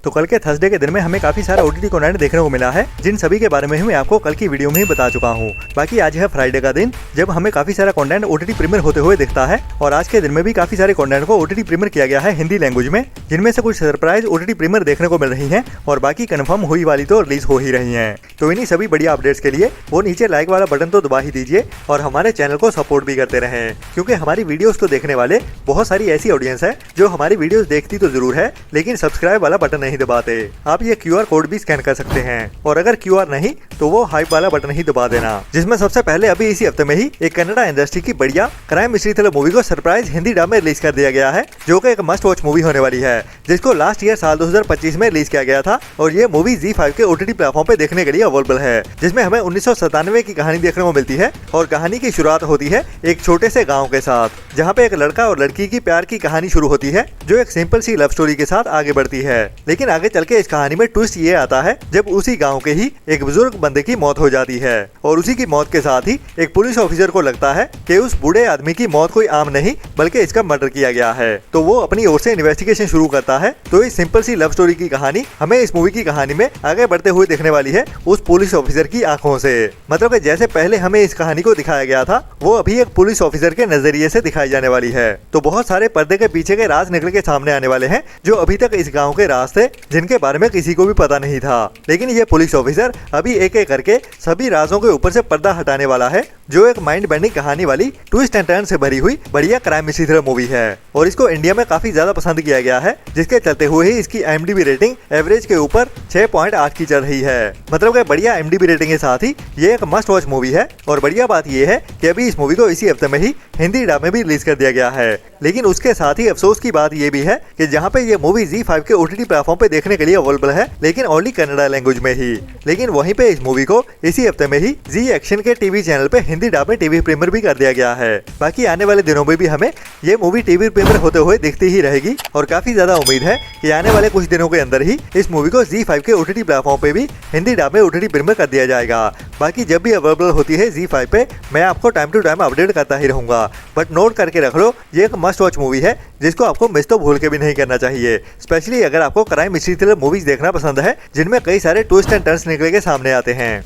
तो कल के थर्सडे के दिन में हमें काफी सारा ओटीटी कंटेंट देखने को मिला है, जिन सभी के बारे में मैं आपको कल की वीडियो में ही बता चुका हूँ। बाकी आज है फ्राइडे का दिन, जब हमें काफी सारा कंटेंट ओटीटी प्रीमियर होते हुए दिखता है। और आज के दिन में भी काफी सारे कंटेंट को ओटीटी प्रीमियर किया गया है हिंदी लैंग्वेज में, जिनमें से कुछ सरप्राइज ओटीटी प्रीमियर देखने को मिल रही है और बाकी कंफर्म हुई वाली तो रिलीज हो ही रही है। तो इन्हीं सभी बढ़िया अपडेट्स के लिए वो नीचे लाइक वाला बटन तो दबा ही दीजिए और हमारे चैनल को सपोर्ट भी करते रहें, क्योंकि हमारी वीडियोस को देखने वाले बहुत सारी ऐसी ऑडियंस है जो हमारी वीडियोस देखती तो जरूर है, लेकिन सब्सक्राइब वाला बटन नहीं दबाते। आप ये क्यूआर कोड भी स्कैन कर सकते हैं, और अगर क्यूआर नहीं तो वो हाइप वाला बटन ही दबा देना। जिसमें सबसे पहले अभी इसी हफ्ते में ही एक कन्नड़ा इंडस्ट्री की बढ़िया क्राइम मिस्ट्री थ्रिलर मूवी को सरप्राइज हिंदी डब में रिलीज कर दिया गया है, जो कि एक मस्ट वॉच मूवी होने वाली है, जिसको लास्ट ईयर साल 2025 में रिलीज किया गया था। और ये मूवी ZEE5 के OTT प्लेटफॉर्म पे देखने के लिए अवेलेबल है, जिसमें हमें 1997 की कहानी देखने को मिलती है। और कहानी की शुरुआत होती है एक छोटे से गाँव के साथ, जहाँ पे एक लड़का और लड़की की प्यार की कहानी शुरू होती है, जो एक सिंपल सी लव स्टोरी के साथ आगे बढ़ती है। लेकिन आगे चल के इस कहानी में ट्विस्ट ये आता है जब उसी गांव के ही एक बुजुर्ग बंदे की मौत हो जाती है, और उसी की मौत के साथ ही एक पुलिस ऑफिसर को लगता है कि उस बूढ़े आदमी की मौत कोई आम नहीं बल्कि इसका मर्डर किया गया है। तो वो अपनी ओर से इन्वेस्टिगेशन शुरू करता है। तो इस सिंपल सी लव स्टोरी की कहानी हमें इस मूवी की कहानी में आगे बढ़ते हुए देखने वाली है उस पुलिस ऑफिसर की आंखों से। मतलब कि जैसे पहले हमें इस कहानी को दिखाया गया था, वो अभी एक पुलिस ऑफिसर के नजरिए से दिखाई जाने वाली है। तो बहुत सारे पर्दे के पीछे के राज निकल के सामने आने वाले हैं, जो अभी तक इस गांव के राज थे, जिनके बारे में किसी को भी पता नहीं था। लेकिन ये पुलिस ऑफिसर अभी एक एक करके सभी राजों के ऊपर से पर्दा हटाने वाला है, जो एक माइंड बेंडिंग कहानी वाली ट्विस्ट एंड टर्न से भरी हुई बढ़िया क्राइम मिस्ट्री थ्रिलर मूवी है। और इसको इंडिया में काफी ज्यादा पसंद किया गया है, जिसके चलते हुए ही इसकी IMDb रेटिंग एवरेज के ऊपर 6.8 की चल रही है। मतलब कि बढ़िया IMDb रेटिंग के साथ ही ये एक मस्ट वॉच मूवी है। और बढ़िया बात ये है कि अभी इस मूवी को इसी हफ्ते में ही हिंदी डब में भी रिलीज कर दिया गया है। लेकिन उसके साथ ही अफसोस की बात ये भी है कि जहाँ पे ये मूवी ZEE5 के OTT प्लेटफॉर्म पे देखने के लिए अवेलेबल है, लेकिन ओनली कन्नड़ा लैंग्वेज में ही। लेकिन वहीं पे इस मूवी को इसी हफ्ते में ही जी एक्शन के टीवी चैनल पे हिंदी डब में टीवी प्रीमियर भी कर दिया गया है। बाकी आने वाले दिनों में भी हमें ये मूवी टीवी प्रीमियर होते हुए दिखती ही रहेगी, और काफी ज्यादा उम्मीद है कि आने वाले कुछ दिनों के अंदर ही इस मूवी को ZEE5 के OTT प्लेटफॉर्म पे भी हिंदी डब में OTT प्रीमियर कर दिया जाएगा। बाकी जब भी अवेलेबल होती है ZEE5 पे, मैं आपको टाइम टू टाइम अपडेट करता ही रहूंगा। बट नोट करके रख लो, ये एक मस्ट वॉच मूवी है, जिसको आपको मिस तो भूल के भी नहीं करना चाहिए, स्पेशली अगर आपको क्राइम मिस्ट्री थ्रिलर मूवीज देखना पसंद है, जिनमें कई सारे ट्विस्ट एंड टर्न्स निकल के सामने आते हैं।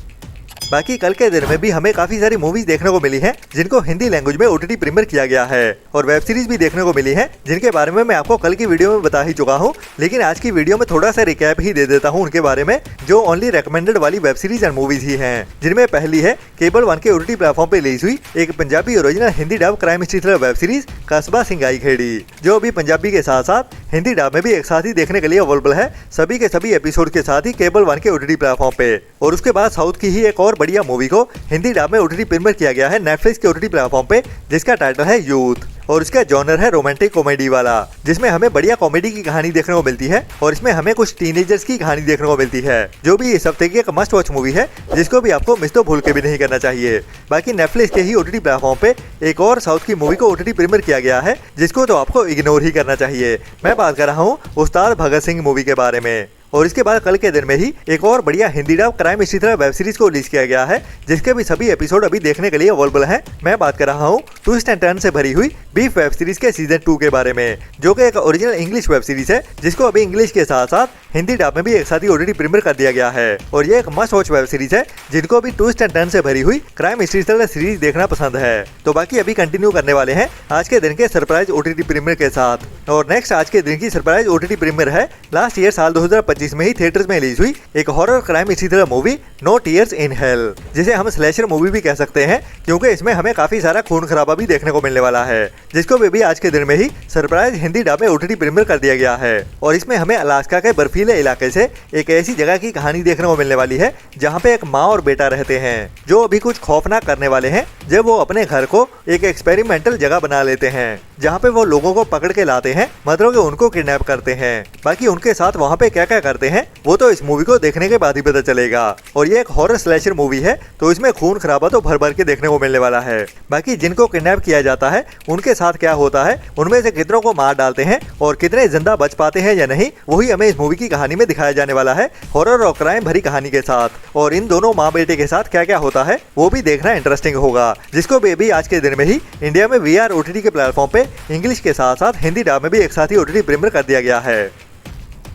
बाकी कल के दिन में भी हमें काफी सारी मूवीज देखने को मिली हैं, जिनको हिंदी लैंग्वेज में OTT प्रीमियर किया गया है, और वेब सीरीज भी देखने को मिली है, जिनके बारे में मैं आपको कल की वीडियो में बता ही चुका हूं। लेकिन आज की वीडियो में थोड़ा सा रिकैप ही दे देता हूं उनके बारे में, जो ओनली रेकमेंडेड वाली वेब सीरीज एंड मूवीज ही हैं। जिनमें पहली है केबल 1 के OTT प्लेटफॉर्म पे रिलीज हुई एक Punjabi original Hindi dub crime mystery thriller web series कस्बा सिंगाई खेड़ी, जो अभी पंजाबी के साथ साथ हिंदी डब में भी एक साथ ही देखने के लिए अवेलेबल है, सभी के सभी एपिसोड के साथ ही केबल 1 के OTT प्लेटफॉर्म पे। और उसके बाद साउथ की ही एक और बढ़िया मूवी को हिंदी डब में OTT प्रीमियर किया गया है नेटफ्लिक्स के OTT प्लेटफॉर्म पे, जिसका टाइटल है यूथ, और इसका जॉनर है रोमांटिक कॉमेडी वाला, जिसमें हमें बढ़िया कॉमेडी की कहानी देखने को मिलती है। और इसमें हमें कुछ टीनेजर्स की कहानी देखने को मिलती है, जो भी इस हफ्ते की एक मस्ट वॉच मूवी है, जिसको भी आपको मिस तो भूल के भी नहीं करना चाहिए। बाकी नेटफ्लिक्स के ही OTT प्लेटफॉर्म पे एक और साउथ की मूवी को OTT प्रीमियर किया गया है, जिसको तो आपको इग्नोर ही करना चाहिए। मैं बात कर रहा हूँ उस्ताद भगत सिंह मूवी के बारे में। और इसके बाद कल के दिन में ही एक और बढ़िया Hindi dub crime mystery thriller web series को रिलीज किया गया है, जिसके भी सभी एपिसोड अभी देखने के लिए अवेलेबल हैं। मैं बात कर रहा हूँ ट्विस्ट एंड टर्न से भरी हुई बीफ वेब सीरीज के सीजन 2 के बारे में, जो कि एक ओरिजिनल इंग्लिश वेब सीरीज है, जिसको अभी इंग्लिश के साथ साथ हिंदी डब में भी एक साथ ही OTT प्रीमियर कर दिया गया है। और ये एक मस्ट वॉच वेब सीरीज है, जिनको भी ट्विस्ट एंड टर्न से भरी हुई क्राइम मिस्ट्री थ्रिलर सीरीज देखना पसंद है। तो बाकी अभी कंटिन्यू करने वाले हैं आज के दिन के सरप्राइज OTT प्रीमियर के साथ। और नेक्स्ट आज के दिन की सरप्राइज OTT प्रीमियर है लास्ट ईयर साल 2025 में ही थिएटर्स में रिलीज हुई एक horror crime mystery thriller movie no tears in hell, जिसे हम स्लैशर मूवी भी कह सकते हैं, क्योंकि इसमें हमें काफी सारा खून खराबा भी देखने को मिलने वाला है, जिसको भी आज के दिन में ही सरप्राइज हिंदी डब में OTT प्रीमियर कर दिया गया है। और इसमें हमें अलास्का के बर्फीले इलाके से एक ऐसी जगह की कहानी देखने को मिलने वाली है, जहाँ पे एक माँ और बेटा रहते हैं, जो अभी कुछ खौफनाक करने वाले हैं, जब वो अपने घर को एक एक्सपेरिमेंटल जगह बना लेते हैं, जहाँ पे वो लोगों को पकड़ के लाते हैं, मतलब कि उनको किडनैप करते हैं। बाकी उनके साथ वहाँ पे क्या क्या करते हैं वो तो इस मूवी को देखने के बाद ही पता चलेगा। और ये एक हॉरर स्लैशर मूवी है, तो इसमें खून खराबा तो भर भर के देखने को मिलने वाला है। बाकी जिनको किडनैप किया जाता है उनके साथ क्या होता है, उनमें से कितनों को मार डालते हैं और कितने जिंदा बच पाते हैं या नहीं, वही हमें इस मूवी की कहानी में दिखाया जाने वाला है, हॉरर और क्राइम भरी कहानी के साथ। और इन दोनों माँ बेटे के साथ क्या क्या होता है वो भी देखना इंटरेस्टिंग होगा, जिसको भी आज के दिन में ही इंडिया में VR OTT के प्लेटफॉर्म पे इंग्लिश के साथ साथ हिंदी डब में भी एक साथ ही OTT प्रीमियर कर दिया गया है।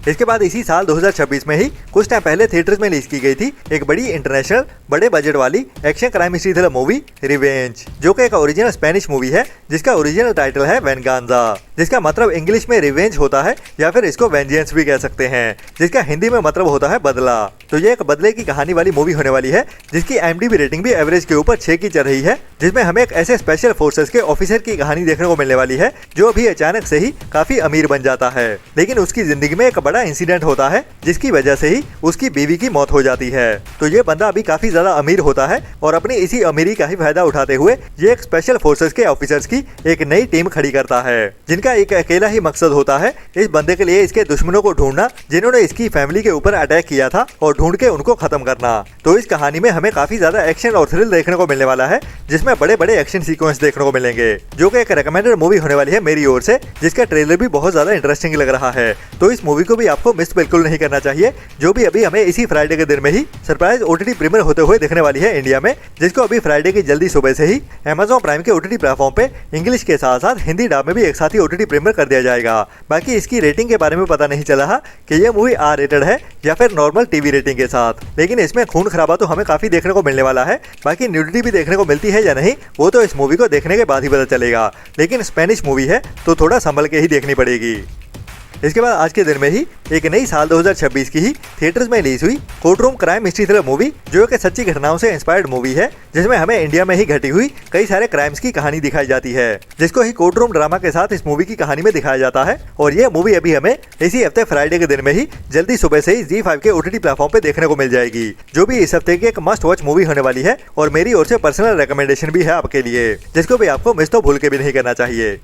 इसके बाद इसी साल 2026 में ही कुछ टाइम पहले थिएटर्स में रिलीज की गई थी एक बड़ी इंटरनेशनल बड़े बजट वाली action crime history thriller movie revenge, जो कि एक ओरिजिनल स्पेनिश मूवी है जिसका ओरिजिनल टाइटल है वेनगांजा, जिसका मतलब इंग्लिश में रिवेंज होता है या फिर इसको वेंजियंस भी कह सकते हैं, जिसका हिंदी में मतलब होता है बदला। तो ये एक बदले की कहानी वाली मूवी होने वाली है जिसकी IMDb रेटिंग भी एवरेज के ऊपर 6 की चल रही है, जिसमें हमें एक ऐसे स्पेशल फोर्सेस के ऑफिसर की कहानी देखने को मिलने वाली है जो अभी अचानक से ही काफी अमीर बन जाता है, लेकिन उसकी जिंदगी में एक बड़ा इंसिडेंट होता है जिसकी वजह से ही उसकी बीवी की मौत हो जाती है। तो ये बंदा अभी काफी ज्यादा अमीर होता है और अपनी इसी अमीरी का ही फायदा उठाते हुए ये एक स्पेशल फोर्सेस के ऑफिसर्स की एक नई टीम खड़ी करता है, जिनका एक अकेला ही मकसद होता है इस बंदे के लिए इसके दुश्मनों को ढूंढना जिन्होंने इसकी फैमिली के ऊपर अटैक किया था और ढूंढ के उनको खत्म करना। तो इस कहानी में हमें काफी ज्यादा एक्शन और थ्रिल देखने को मिलने वाला है, जिसमें बड़े बड़े एक्शन सीक्वेंस देखने को मिलेंगे, जो कि एक रिकमेंडेड मूवी होने वाली है मेरी ओर से, जिसका ट्रेलर भी बहुत ज्यादा इंटरेस्टिंग लग रहा है। तो इस मूवी को भी आपको मिस बिल्कुल नहीं करना चाहिए, जो भी अभी हमें इसी फ्राइडे के दिन में ही सरप्राइज OTT प्रीमियर होते हुए देखने वाली है इंडिया में, जिसको अभी फ्राइडे की जल्दी सुबह से ही Amazon प्राइम के OTT प्लेटफॉर्म पे इंग्लिश के साथ साथ हिंदी डब में भी एक साथ ही OTT प्रीमियर कर दिया जाएगा। बाकी इसकी रेटिंग के बारे में पता नहीं चला कि ये मूवी R-रेटेड है या फिर नॉर्मल टीवी रेटिंग के साथ, लेकिन इसमें खून खराबा तो हमें काफी देखने को मिलने वाला है। बाकी न्यूडिटी भी देखने को मिलती है या नहीं वो तो इस मूवी को देखने के बाद ही पता चलेगा, लेकिन स्पेनिश मूवी है तो थोड़ा संभल के ही देखनी पड़ेगी। इसके बाद आज के दिन में ही एक नई साल 2026 की ही थिएटर्स में रिलीज हुई courtroom crime history thriller movie, जो कि सच्ची घटनाओं से इंस्पायर्ड मूवी है, जिसमें हमें इंडिया में ही घटी हुई कई सारे क्राइम्स की कहानी दिखाई जाती है, जिसको ही कोर्टरूम ड्रामा के साथ इस मूवी की कहानी में दिखाया जाता है। और ये मूवी अभी हमें इसी हफ्ते फ्राइडे के दिन में ही जल्दी सुबह से ही ZEE5 के OTT प्लेटफॉर्म पे देखने को मिल जाएगी, जो भी इस हफ्ते की एक मस्ट वॉच मूवी होने वाली है और मेरी ओर से पर्सनल रिकमेंडेशन भी है आपके लिए, जिसको भी आपको मिस तो भूल के भी नहीं करना चाहिए।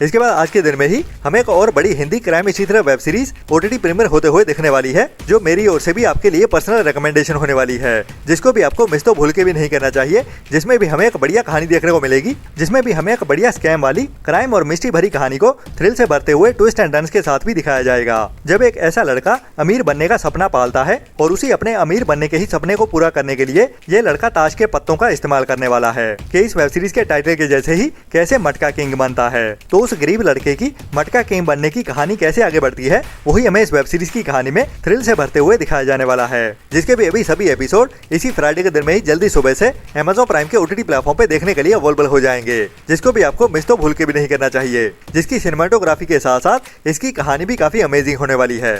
इसके बाद आज के दिन में ही हमें एक और बड़ी Hindi crime history thriller web series OTT premiere होते हुए दिखने वाली है, जो मेरी ओर से भी आपके लिए पर्सनल रिकमेंडेशन होने वाली है, जिसको भी आपको मिस तो भूल के भी नहीं करना चाहिए, जिसमें भी हमें एक बढ़िया कहानी देखने को मिलेगी, जिसमें भी हमें एक बढ़िया स्कैम वाली क्राइम और मिस्ट्री भरी कहानी को थ्रिल से भरते हुए ट्विस्ट एंड टर्न्स के साथ भी दिखाया जाएगा। जब एक ऐसा लड़का अमीर बनने का सपना पालता है और उसी अपने अमीर बनने के ही सपने को पूरा करने के लिए ये लड़का ताश के पत्तों का इस्तेमाल करने वाला है कि इस वेब सीरीज के टाइटल के जैसे ही कैसे मटका किंग बनता है। तो उस गरीब लड़के की मटका किंग बनने की कहानी कैसे आगे बढ़ती है वही हमें इस वेब सीरीज की कहानी में थ्रिल से भरते हुए दिखाया जाने वाला है, जिसके भी अभी सभी एपिसोड इसी फ्राइडे के दिन में ही जल्दी सुबह से Amazon प्राइम के OTT प्लेटफॉर्म पे देखने के लिए अवेलेबल हो जाएंगे, जिसको भी आपको मिस तो भूल के भी नहीं करना चाहिए, जिसकी सिनेमाटोग्राफी के साथ साथ इसकी कहानी भी काफी अमेजिंग होने वाली है।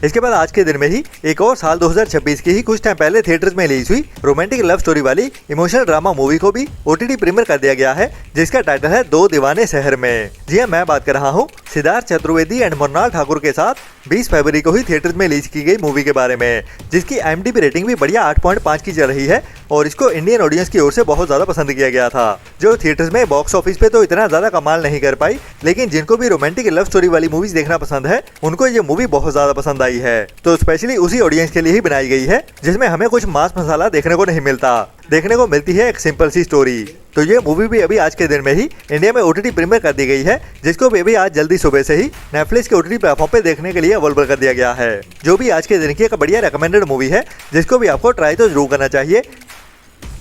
इसके बाद आज के दिन में ही एक और साल 2026 की ही कुछ टाइम पहले थिएटर्स में रिलीज हुई रोमांटिक लव स्टोरी वाली इमोशनल ड्रामा मूवी को भी OTT प्रीमियर कर दिया गया है, जिसका टाइटल है दो दीवाने शहर में। जी हाँ, मैं बात कर रहा हूँ सिद्धार्थ चतुर्वेदी एंड मृणाल ठाकुर के साथ 20 फरवरी को ही थिएटर्स में रिलीज की गई मूवी के बारे में, जिसकी IMDb रेटिंग भी बढ़िया 8.5 की चल रही है और इसको इंडियन ऑडियंस की ओर से बहुत ज्यादा पसंद किया गया था, जो थिएटर्स में बॉक्स ऑफिस पे तो इतना ज्यादा कमाल नहीं कर पाई, लेकिन जिनको भी रोमांटिक लव स्टोरी वाली मूवीज देखना पसंद है उनको ये मूवी बहुत ज्यादा पसंद आई है। तो स्पेशली उसी ऑडियंस के लिए ही बनाई गई है जिसमें हमें कुछ मास मसाला देखने को नहीं मिलता, देखने को मिलती है एक सिंपल सी स्टोरी। तो ये मूवी भी अभी आज के दिन में ही इंडिया में OTT प्रीमियर कर दी गई है, जिसको भी अभी आज जल्दी सुबह से ही नेटफ्लिक्स के OTT प्लेटफॉर्म पे देखने के लिए अवेलेबल कर दिया गया है, जो भी आज के दिन की एक बढ़िया रिकमेंडेड मूवी है, जिसको भी आपको ट्राई तो जरूर करना चाहिए।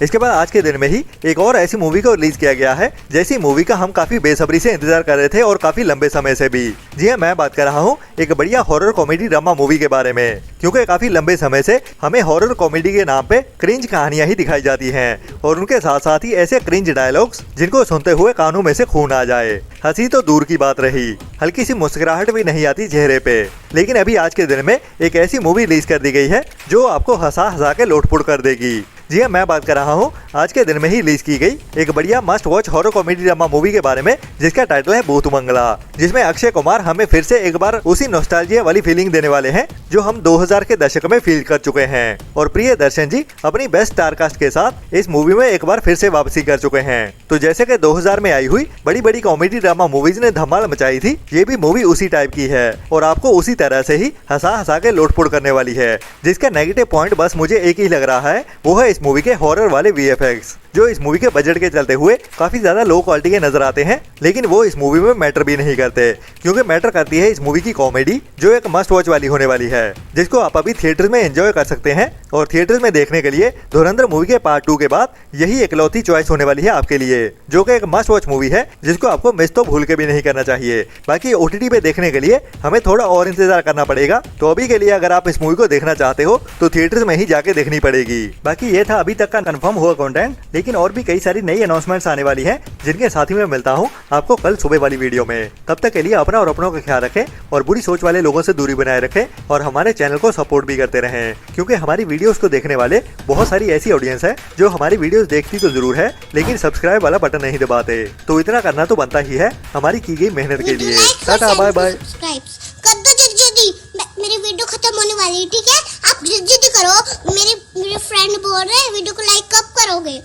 इसके बाद आज के दिन में ही एक और ऐसी मूवी को रिलीज किया गया है जैसी मूवी का हम काफी बेसब्री से इंतजार कर रहे थे और काफी लंबे समय से भी। जी हाँ, मैं बात कर रहा हूँ एक बढ़िया हॉरर कॉमेडी ड्रामा मूवी के बारे में, क्योंकि काफी लंबे समय से हमें हॉरर कॉमेडी के नाम पे क्रिंज कहानियां ही दिखाई जाती हैं और उनके साथ साथ ही ऐसे क्रिंज डायलॉग्स जिनको सुनते हुए कानों में से खून आ जाए। हंसी तो दूर की बात रही, हल्की सी मुस्कुराहट भी नहीं आती चेहरे पे। लेकिन अभी आज के दिन में एक ऐसी मूवी रिलीज कर दी गई है जो आपको हंसा हंसा के लोटपोट कर देगी। जी हाँ, मैं बात कर रहा हूँ आज के दिन में ही रिलीज की गई एक बढ़िया must watch horror comedy drama movie के बारे में, जिसका टाइटल है भूत मंगला, जिसमें अक्षय कुमार हमें फिर से एक बार उसी नॉस्टैल्जिया वाली फीलिंग देने वाले हैं जो हम 2000 के दशक में फील कर चुके हैं। और प्रियदर्शन जी अपनी बेस्ट स्टार कास्ट के साथ इस मूवी में एक बार फिर से वापसी कर चुके हैं। तो जैसे कि 2000 में आई हुई बड़ी बड़ी कॉमेडी ड्रामा मूवीज ने धमाल मचाई थी, ये भी मूवी उसी टाइप की है और आपको उसी तरह से ही हंसा हंसा के लोटपोट करने वाली है, जिसका नेगेटिव पॉइंट बस मुझे एक ही लग रहा है, वो है इस मूवी के हॉरर वाले VFX। जो इस मूवी के बजट के चलते हुए काफी ज्यादा लो क्वालिटी के नजर आते हैं, लेकिन वो इस मूवी में मैटर भी नहीं करते, क्योंकि मैटर करती है इस मूवी की कॉमेडी, जो एक मस्ट वॉच वाली होने वाली है, जिसको आप अभी थिएटर में एंजॉय कर सकते हैं। और थिएटर में देखने के लिए धुरंधर मूवी के पार्ट 2 के बाद यही इकलौती चॉइस होने वाली है आपके लिए, जो कि एक मस्ट वॉच मूवी है, जिसको आपको मिस तो भूल के भी नहीं करना चाहिए। बाकी OTT पे देखने के लिए हमें थोड़ा और इंतजार करना पड़ेगा, तो अभी के लिए अगर आप इस मूवी को देखना चाहते हो तो थिएटर्स में ही जाके देखनी पड़ेगी। बाकी ये था अभी तक का कंफर्म हुआ कंटेंट, लेकिन और भी कई सारी नई अनाउंसमेंट्स आने वाली है, जिनके साथ ही मैं मिलता हूँ आपको कल सुबह वाली वीडियो में। तब तक के लिए अपना और अपनों का ख्याल रखें और बुरी सोच वाले लोगों से दूरी बनाए रखें, और हमारे चैनल को सपोर्ट भी करते रहें, क्योंकि हमारी वीडियोस को देखने वाले बहुत सारी ऐसी ऑडियंस है जो हमारी वीडियोस देखती तो जरूर है, लेकिन सब्सक्राइब वाला बटन नहीं दबाते। तो इतना करना तो बनता ही है हमारी की गई मेहनत के लिए। Tata bye bye. कर दो जल्दी, मेरी वीडियो खत्म होने वाली है, ठीक है? आप जल्दी करो, मेरे फ्रेंड बोल रहे हैं वीडियो को लाइक कब करोगे?